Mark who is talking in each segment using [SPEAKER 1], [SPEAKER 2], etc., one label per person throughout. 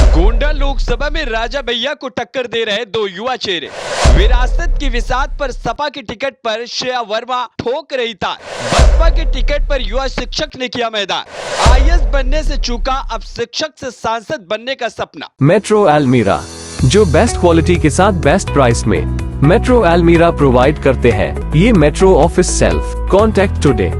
[SPEAKER 1] गोंडा लोकसभा में राजा भैया को टक्कर दे रहे दो युवा चेहरे। विरासत की विसात पर सपा के टिकट पर श्रेया वर्मा ठोक रही था। बसपा के टिकट पर युवा शिक्षक ने किया मैदान। आईएएस बनने से चूका अब शिक्षक से सांसद बनने का सपना।
[SPEAKER 2] मेट्रो एल्मीरा, जो बेस्ट क्वालिटी के साथ बेस्ट प्राइस में मेट्रो एल्मीरा प्रोवाइड करते हैं। ये metro office self contact today.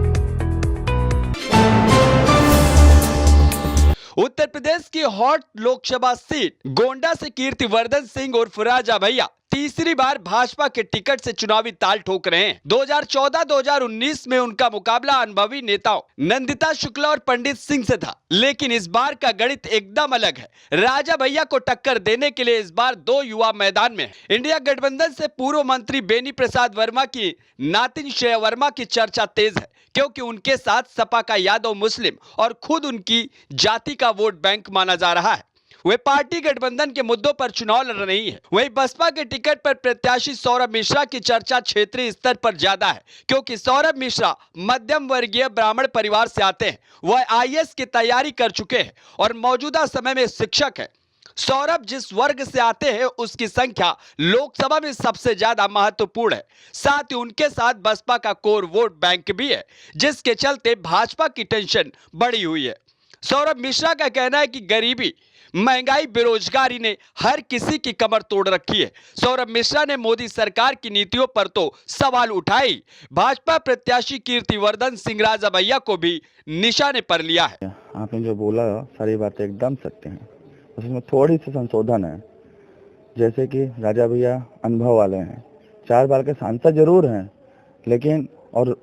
[SPEAKER 1] Uttar Pradesh की हॉट लोकसभा सीट गोंडा से कीर्तिवर्धन सिंह उर्फ राजा भैया तीसरी बार भाजपा के टिकट से चुनावी ताल ठोक रहे हैं। 2014-2019 में उनका मुकाबला अनुभवी नेताओं नंदिता शुक्ला और पंडित सिंह से था, लेकिन इस बार का गणित एकदम अलग है। राजा भैया को टक्कर देने के लिए इस बार दो युवा मैदान में हैं। इंडिया गठबंधन से पूर्व मंत्री बेनी प्रसाद वर्मा की नातिन श्रेया वर्मा की चर्चा तेज है, क्योंकि उनके साथ सपा का यादव मुस्लिम और खुद उनकी जाति का वोट बैंक माना जा रहा है। वे पार्टी गठबंधन के मुद्दों पर चुनाव लड़ रही है। वहीं बसपा के टिकट पर प्रत्याशी सौरभ मिश्रा की चर्चा क्षेत्रीय स्तर पर ज्यादा है, क्योंकि सौरभ मिश्रा मध्यम वर्गीय ब्राह्मण परिवार से आते हैं। वह आईएएस की तैयारी कर चुके हैं और मौजूदा समय में शिक्षक है। सौरभ जिस वर्ग से आते हैं उसकी संख्या लोकसभा में सबसे ज्यादा महत्वपूर्ण है। साथ ही उनके साथ बसपा का कोर वोट बैंक भी है, जिसके चलते भाजपा की टेंशन बढ़ी हुई है। सौरभ मिश्रा का कहना है कि गरीबी, महंगाई, बेरोजगारी ने हर किसी की कमर तोड़ रखी है। सौरभ मिश्रा ने मोदी सरकार की नीतियों पर तो सवाल उठाई। भाजपा प्रत्याशी कीर्तिवर्धन सिंह राजा भैया को भी निशाने पर लिया है।
[SPEAKER 3] आपने जो बोला सारी बातें एकदम सत्य हैं, उसमें थोड़ी सी संशोधन है। जैसे कि राजा भैया अनुभव वाले हैं, 4 बार के सांसद जरूर हैं, लेकिन और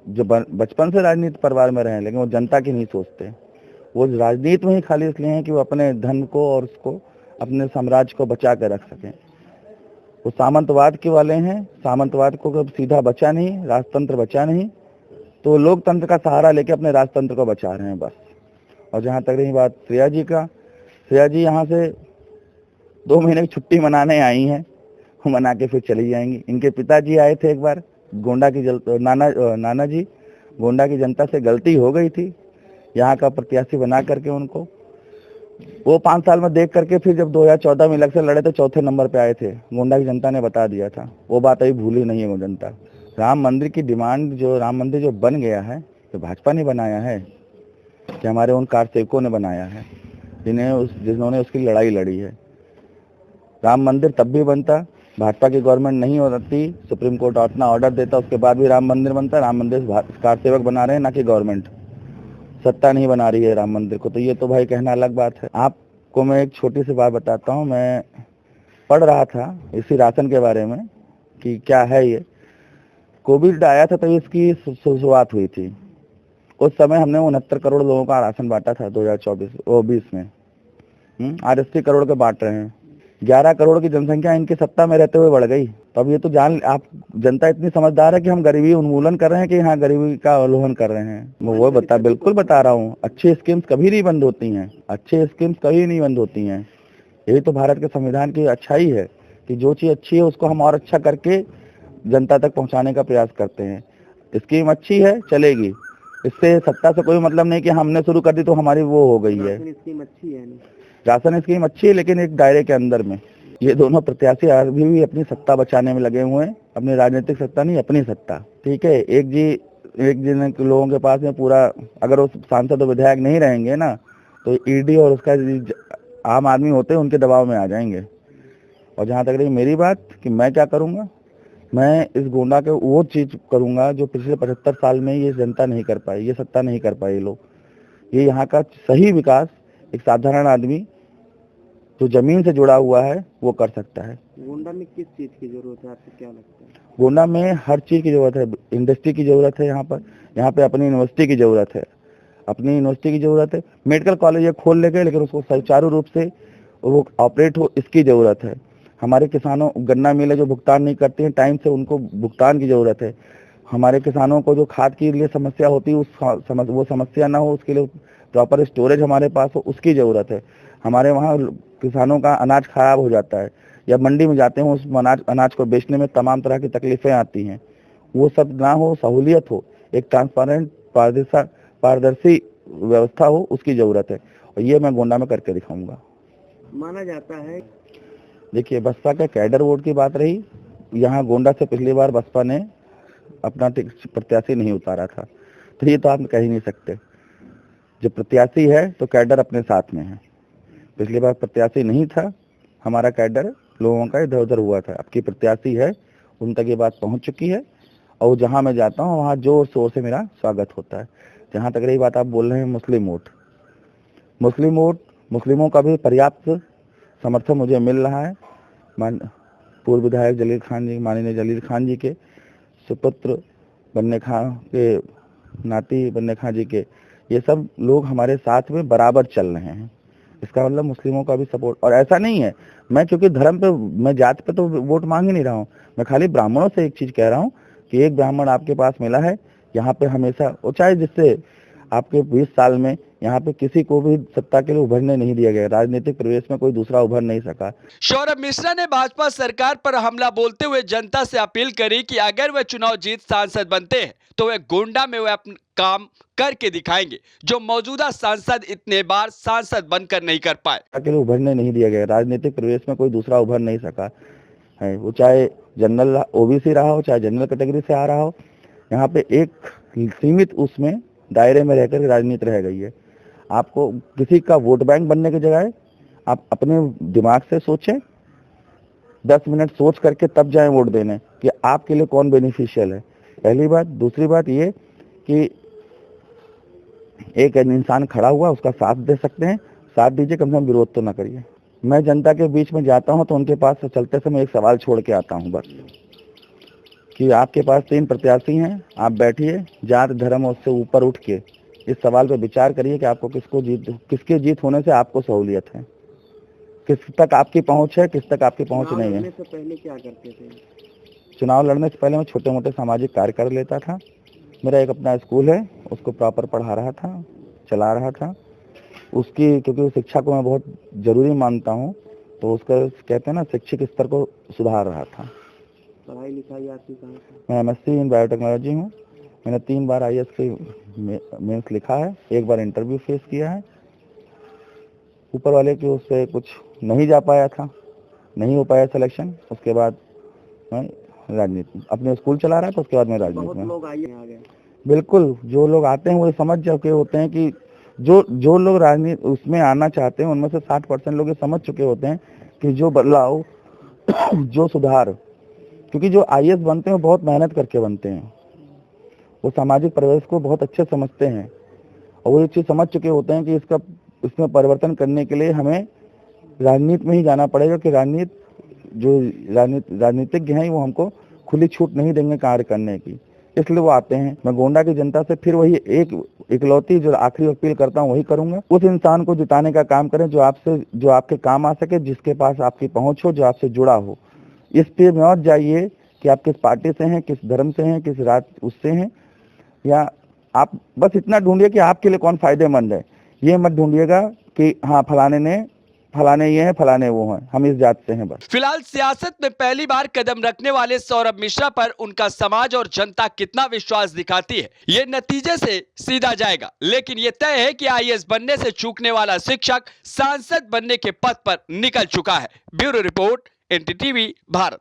[SPEAKER 3] जो बचपन से राजनीति परिवार में रहे, लेकिन वो जनता की नहीं सोचते। वो राजनीति में ही खाली इसलिए हैं कि वो अपने धन को और उसको अपने साम्राज्य को बचा कर रख सकें। वो सामंतवाद के वाले हैं। सामंतवाद को कब सीधा बचा नहीं, राजतंत्र बचा नहीं, तो लोकतंत्र का सहारा लेके अपने राजतंत्र को बचा रहे हैं बस। और जहाँ तक रही बात श्रेया जी का, श्रेया जी यहाँ से 2 महीने की छुट्टी मनाने आई हैं, वो मना के फिर चली जाएंगी। इनके पिताजी आए थे एक बार, गोंडा की नाना जी, गोंडा की जनता से गलती हो गई थी यहाँ का प्रत्याशी बना करके उनको। वो 5 साल में देख करके फिर जब 2014 में इलेक्शन लड़े तो 4थे नंबर पे आए थे। गोंडा की जनता ने बता दिया था, वो बात अभी भूली नहीं है वो जनता। राम मंदिर की डिमांड, जो राम मंदिर जो बन गया है, तो भाजपा ने बनाया है कि हमारे उन कारसेवकों ने बनाया है, जिन्होंने उसकी लड़ाई लड़ी है। राम मंदिर तब भी बनता, भाजपा की गवर्नमेंट नहीं होती, सुप्रीम कोर्ट अपना ऑर्डर देता, उसके बाद भी राम मंदिर बनता। राम मंदिर कारसेवक बना रहे हैं, ना कि गवर्नमेंट। सत्ता नहीं बना रही है राम मंदिर को, तो ये तो भाई कहना अलग बात है। आपको मैं एक छोटी सी बात बताता हूँ। मैं पढ़ रहा था इसी राशन के बारे में कि क्या है ये। कोविड आया था तो इसकी शुरुआत हुई थी। उस समय हमने 69 करोड़ लोगों का राशन बांटा था 2020 में। आज 80 करोड़ के बांट रहे हैं। 11 करोड़ की जनसंख्या इनकी सत्ता में रहते हुए बढ़ गई। तो अब ये तो जान, आप जनता इतनी समझदार है कि हम गरीबी उन्मूलन कर रहे हैं कि हाँ गरीबी का अवलोकन कर रहे हैं। वो बिल्कुल बता रहा हूँ। अच्छी स्कीम्स कभी नहीं बंद होती हैं, अच्छी स्कीम्स कभी नहीं बंद होती हैं। यही तो भारत के संविधान की अच्छाई है कि जो चीज अच्छी है उसको हम और अच्छा करके जनता तक पहुँचाने का प्रयास करते हैं। स्कीम अच्छी है, चलेगी। इससे सत्ता से कोई मतलब नहीं कि हमने शुरू कर दी तो हमारी वो हो गई है। राशन स्कीम अच्छी है, लेकिन एक दायरे के अंदर में। ये दोनों प्रत्याशी अभी भी अपनी सत्ता बचाने में लगे हुए हैं, अपनी राजनीतिक सत्ता नहीं, अपनी सत्ता। ठीक है, एक जिन लोगों के पास में पूरा, अगर वो सांसद और विधायक नहीं रहेंगे ना, तो ईडी और उसका आम आदमी होते हैं, उनके दबाव में आ जाएंगे। और जहाँ तक रही मेरी बात कि मैं क्या करूँगा, मैं इस गोंडा के वो चीज करूँगा जो पिछले 75 साल में ये जनता नहीं कर पाई, ये सत्ता नहीं कर पाई लोग। ये यहाँ का सही विकास एक साधारण आदमी जो जमीन से जुड़ा हुआ है वो कर सकता है।
[SPEAKER 4] गोंडा में किस चीज की जरूरत है, आपको क्या लगता है?
[SPEAKER 3] गोंडा में हर चीज की जरूरत है। इंडस्ट्री की जरूरत है यहाँ पे अपनी यूनिवर्सिटी की जरूरत है, अपनी यूनिवर्सिटी की जरूरत है। मेडिकल कॉलेज ये खोल लेंगे, लेकिन उसको सुचारू रूप से वो ऑपरेट हो, इसकी जरूरत है। हमारे किसानों, गन्ना मिलें जो भुगतान नहीं करती हैं टाइम से, उनको भुगतान की जरूरत है। हमारे किसानों को जो खाद के लिए समस्या होती है, वो समस्या ना हो, उसके लिए प्रॉपर स्टोरेज हमारे पास हो, उसकी जरूरत है। हमारे वहाँ किसानों का अनाज खराब हो जाता है, या मंडी में जाते हैं, उस अनाज को बेचने में तमाम तरह की तकलीफें आती हैं। वो सब ना हो, सहूलियत हो, एक ट्रांसपेरेंट पारदर्शी व्यवस्था हो, उसकी जरूरत है। और ये मैं गोंडा में करके दिखाऊंगा।
[SPEAKER 4] माना जाता है।
[SPEAKER 3] देखिए, बसपा का कैडर वोट की बात रही, यहाँ गोंडा से पिछली बार बसपा ने अपना प्रत्याशी नहीं उतारा था, तो ये तो आप कह ही नहीं सकते। जब प्रत्याशी है तो कैडर अपने साथ में है। पिछली बार प्रत्याशी नहीं था, हमारा कैडर लोगों का इधर उधर हुआ था। अब की प्रत्याशी है, उन तक ये बात पहुंच चुकी है और जहां मैं जाता हूं वहां जोर शोर से मेरा स्वागत होता है। जहां तक रही बात आप बोल रहे हैं मुस्लिम वोट, मुस्लिमों का भी पर्याप्त समर्थन मुझे मिल रहा है। पूर्व विधायक जलील खान जी, माननीय जलील खान जी के सुपुत्र बन्ने खां के, नाती बन्ने खां जी के, ये सब लोग हमारे साथ में बराबर चल रहे हैं। इसका मतलब मुस्लिमों का भी सपोर्ट। और ऐसा नहीं है मैं क्योंकि धर्म पे, मैं जात पे तो वोट मांग ही नहीं रहा हूँ। मैं खाली ब्राह्मणों से एक चीज कह रहा हूँ कि एक ब्राह्मण आपके पास मिला है यहाँ पे हमेशा, वो चाहे जिससे आपके 20 साल में यहाँ पे किसी को भी सत्ता के लिए उभरने नहीं दिया गया। राजनीतिक प्रवेश में कोई दूसरा उभर नहीं सका।
[SPEAKER 1] सौरभ मिश्रा ने भाजपा सरकार पर हमला बोलते हुए जनता से अपील करी कि अगर वे चुनाव जीत सांसद बनते हैं तो वे गोंडा में वे अपना काम करके दिखाएंगे, जो मौजूदा सांसद इतने बार सांसद बनकर नहीं कर पाए।
[SPEAKER 3] के लिए उभरने नहीं दिया गया। राजनीतिक प्रवेश में कोई दूसरा उभर नहीं सका है, वो चाहे जनरल ओबीसी रहा हो, चाहे जनरल कैटेगरी से आ रहा हो। यहाँ पे एक सीमित उसमें दायरे में रहकर राजनीति रह गई है। आपको किसी का वोट बैंक बनने की जगह आप अपने दिमाग से सोचें, 10 मिनट सोच करके तब जाएं वोट देने कि आपके लिए कौन बेनिफिशियल है। पहली बात। दूसरी बात ये कि एक इंसान खड़ा हुआ, उसका साथ दे सकते हैं, साथ दीजिए, कम से कम विरोध तो ना करिए। मैं जनता के बीच में जाता हूं तो उनके पास चलते समय एक सवाल छोड़ के आता हूं बस, कि आपके पास 3 प्रत्याशी हैं, आप बैठिए, जात धर्म उससे ऊपर उठ के इस सवाल पर विचार करिए कि आपको किसके जीत होने से आपको सहूलियत है, किस तक आपकी पहुंच है, किस तक आपकी पहुंच नहीं है।
[SPEAKER 4] से पहले क्या करते थे?
[SPEAKER 3] चुनाव लड़ने से पहले मैं छोटे मोटे सामाजिक कार्य कर लेता था। मेरा एक अपना स्कूल है, उसको प्रॉपर पढ़ा रहा था, चला रहा था। उसकी क्योंकि शिक्षा को मैं बहुत जरूरी मानता हूँ, तो उसका कहते हैं ना शैक्षिक स्तर को सुधार रहा था।
[SPEAKER 4] पढ़ाई लिखाई आपकी कहाँ से?
[SPEAKER 3] मैं एमएससी इन बायोटेक्नोलॉजी हूँ। मैंने 3 बार आईएएस की मेंस लिखा है, 1 बार इंटरव्यू फेस किया है। ऊपर वाले की उससे कुछ नहीं जा पाया था, नहीं हो पाया सिलेक्शन। उसके बाद मैं राजनीति अपने स्कूल चला रहा था, उसके बाद मैं राजनीति में।
[SPEAKER 4] लोग आ गए।
[SPEAKER 3] बिल्कुल, जो लोग आते हैं वो समझ चुके होते हैं कि जो लोग राजनीति उसमें आना चाहते हैं उनमें से 60% लोग ये समझ चुके होते हैं कि जो बदलाव जो सुधार, क्योंकि जो आईएएस बनते हैं वो बहुत मेहनत करके बनते हैं, वो सामाजिक परिवेश को बहुत अच्छे समझते हैं और वो ये चीज समझ चुके होते हैं कि इसमें परिवर्तन करने के लिए हमें राजनीति में ही जाना पड़ेगा, कि राजनीतिज्ञ हैं वो हमको खुली छूट नहीं देंगे कार्य करने की, इसलिए वो आते हैं। मैं गोंडा की जनता से फिर वही इकलौती जो आखिरी अपील करता हूँ वही करूंगा, उस इंसान को जिताने का काम करें जो आपके काम आ सके, जिसके पास आपकी पहुंच हो, जो आपसे जुड़ा हो। इस पे मत जाइए कि आप किस पार्टी से हैं, किस धर्म से हैं, किस रात उससे हैं, या आप बस इतना ढूंढिए कि आपके लिए कौन फायदेमंद है। ये मत ढूंढिएगा कि हाँ फलाने ये हैं, फलाने वो हैं, हम इस जात से हैं बस।
[SPEAKER 1] फिलहाल सियासत में पहली बार कदम रखने वाले सौरभ मिश्रा पर उनका समाज और जनता कितना विश्वास दिखाती है, ये नतीजे से सीधा जाएगा। लेकिन ये तय है कि आईएएस बनने से चूकने वाला शिक्षक सांसद बनने के पथ पर निकल चुका है। Bureau report, NDTV Bharat.